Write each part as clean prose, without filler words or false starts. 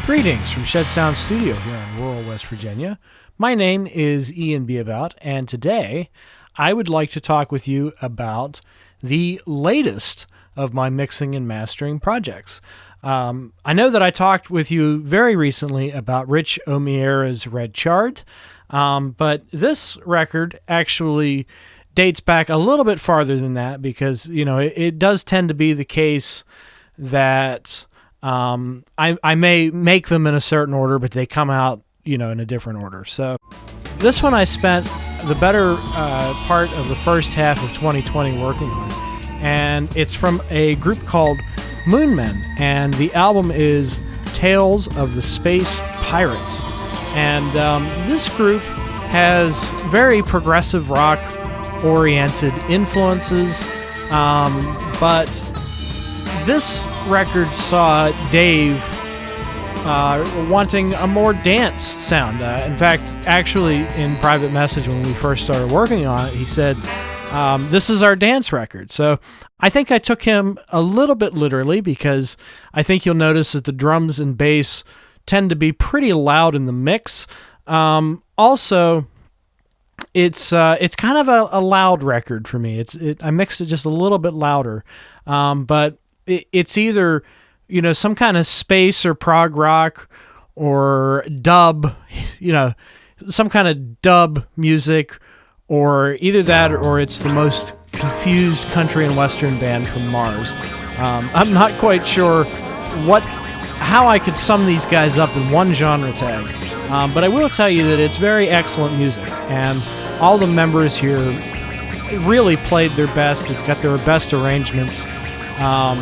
Greetings from Shed Sound Studio here in rural West Virginia. My name is Ian Beabout, and today I would like to talk with you about the latest of my mixing and mastering projects. I know that I talked with you very recently about Rich O'Meara's Red Chart, but this record actually dates back a little bit farther than that because, it does tend to be the case that I may make them in a certain order, but they come out, in a different order. So this one I spent the better part of the first half of 2020 working on, and it's from a group called Moonmen, and the album is Tales of the Space Pirates. And this group has very progressive rock oriented influences, but this record saw Dave wanting a more dance sound. In fact, actually in private message when we first started working on it, he said, this is our dance record. So I think I took him a little bit literally, because I think you'll notice that the drums and bass tend to be pretty loud in the mix. Also, it's kind of a loud record for me. I mixed it just a little bit louder, but it's either, some kind of space or prog rock or dub, some kind of dub music, or either that or it's the most confused country and western band from Mars. I'm not quite sure how I could sum these guys up in one genre tag, but I will tell you that it's very excellent music, and all the members here really played their best. It's got their best arrangements. Not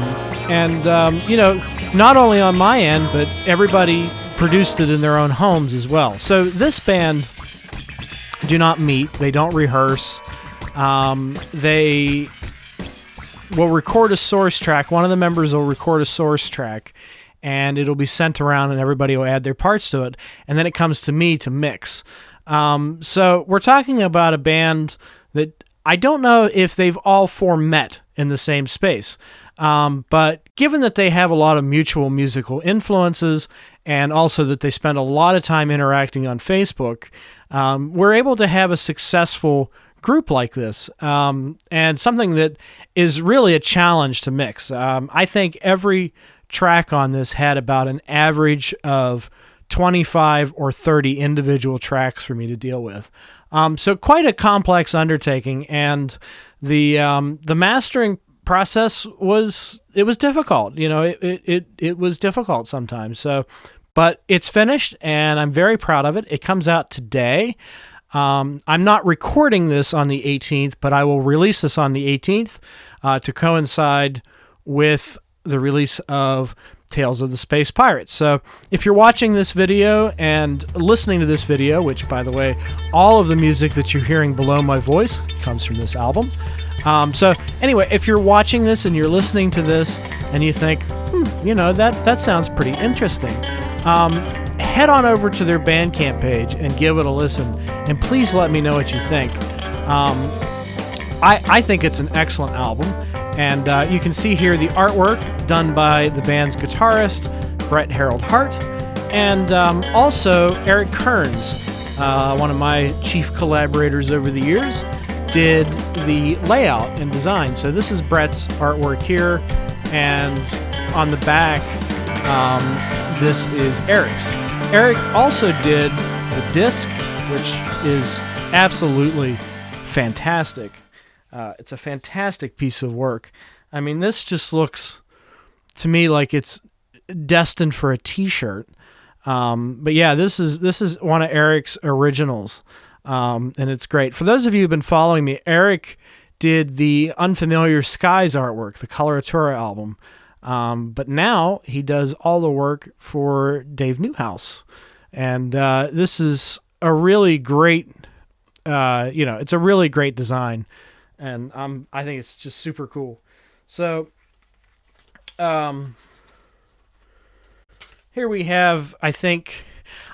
only on my end, but everybody produced it in their own homes as well. So this band do not meet. They don't rehearse. They will record a source track. One of the members will record a source track, and it'll be sent around, and everybody will add their parts to it. And then it comes to me to mix. So we're talking about a band that I don't know if they've all four met in the same space. But given that they have a lot of mutual musical influences, and also that they spend a lot of time interacting on Facebook, we're able to have a successful group like this, and something that is really a challenge to mix. I think every track on this had about an average of 25 or 30 individual tracks for me to deal with. So quite a complex undertaking, and the mastering process was difficult. It was difficult sometimes. So, but it's finished, and I'm very proud of it. It comes out today. I'm not recording this on the 18th, but I will release this on the 18th to coincide with the release of Tales of the Space Pirates. So if you're watching this video and listening to this video, which, by the way, all of the music that you're hearing below my voice comes from this album. So anyway, if you're watching this and you're listening to this and you think, that sounds pretty interesting, head on over to their Bandcamp page and give it a listen. And please let me know what you think. I think it's an excellent album. And you can see here the artwork done by the band's guitarist, Brett Harold Hart, and also Eric Kearns, one of my chief collaborators over the years, did the layout and design. So this is Brett's artwork here, and on the back, this is Eric's. Eric also did the disc, which is absolutely fantastic. It's a fantastic piece of work. I mean, this just looks to me like it's destined for a T-shirt. But yeah, this is one of Eric's originals, and it's great. For those of you who've been following me, Eric did the Unfamiliar Skies artwork, the Coloratura album, but now he does all the work for Dave Newhouse, and this is a really great, it's a really great design. And I think it's just super cool. So, here we have, I think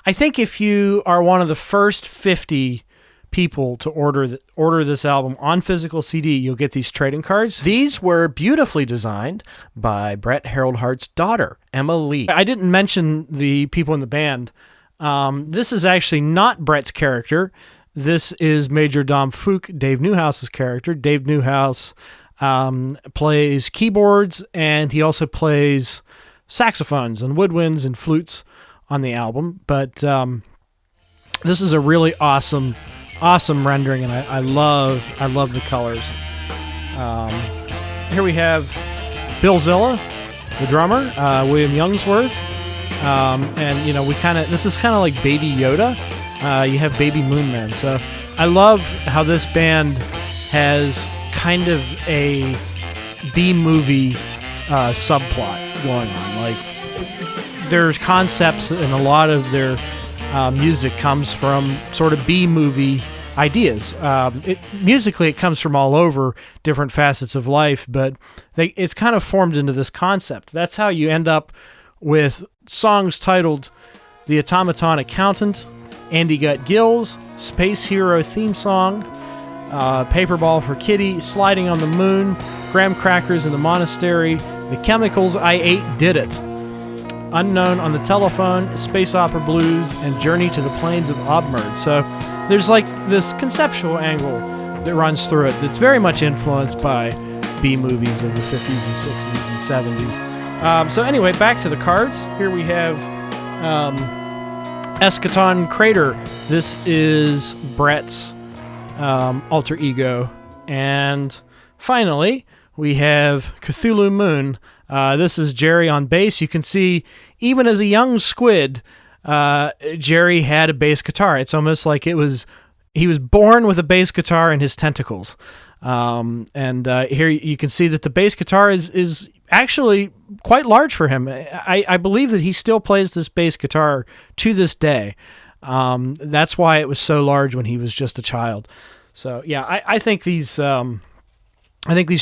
if you are one of the first 50 people to order this album on physical CD, you'll get these trading cards. These were beautifully designed by Brett Harold Hart's daughter, Emma Lee. I didn't mention the people in the band. This is actually not Brett's character. This is Major Dom Fook, Dave Newhouse's character. Dave Newhouse plays keyboards, and he also plays saxophones and woodwinds and flutes on the album. But this is a really awesome rendering, and I love the colors. Here we have Bill Zilla, the drummer, William Youngsworth, and this is kind of like Baby Yoda. You have Baby Moonman. So I love how this band has kind of a B-movie subplot going on. Like, there's concepts, and a lot of their music comes from sort of B-movie ideas. Musically, it comes from all over different facets of life, but it's kind of formed into this concept. That's how you end up with songs titled The Automaton Accountant, Andy Got Gills, Space Hero Theme Song, Paperball for Kitty, Sliding on the Moon, Graham Crackers in the Monastery, The Chemicals I Ate Did It, Unknown on the Telephone, Space Opera Blues, and Journey to the Plains of Obmerd. So there's like this conceptual angle that runs through it that's very much influenced by B-movies of the 50s and 60s and 70s. So anyway, back to the cards. Here we have Eschaton Crater. This is Brett's alter ego. And finally, we have Cthulhu Moon. This is Jerry on bass. You can see, even as a young squid, Jerry had a bass guitar. It's almost like he was born with a bass guitar in his tentacles. Here you can see that the bass guitar is actually quite large for him. I believe that he still plays this bass guitar to this day. That's why it was so large when he was just a child. So yeah, I think these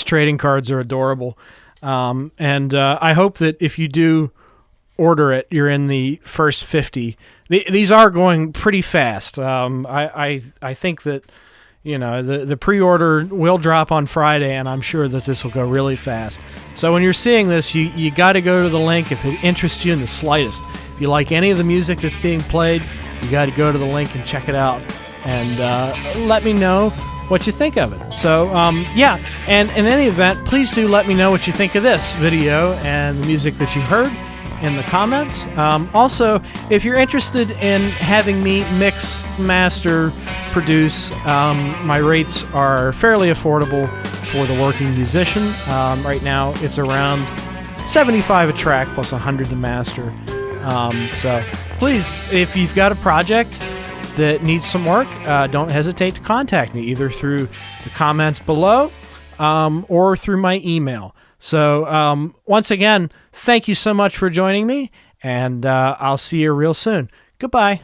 trading cards are adorable. I hope that if you do order it, you're in the first 50. These are going pretty fast. I think that, the pre-order will drop on Friday, and I'm sure that this will go really fast. So when you're seeing this, you got to go to the link if it interests you in the slightest. If you like any of the music that's being played, you got to go to the link and check it out, and let me know what you think of it. So, and in any event, please do let me know what you think of this video and the music that you heard in the comments. Also, if you're interested in having me mix, master, produce, my rates are fairly affordable for the working musician. Right now, it's around $75 a track plus $100 to master. So please, if you've got a project that needs some work, don't hesitate to contact me either through the comments below or through my email. So once again, thank you so much for joining me, and I'll see you real soon. Goodbye.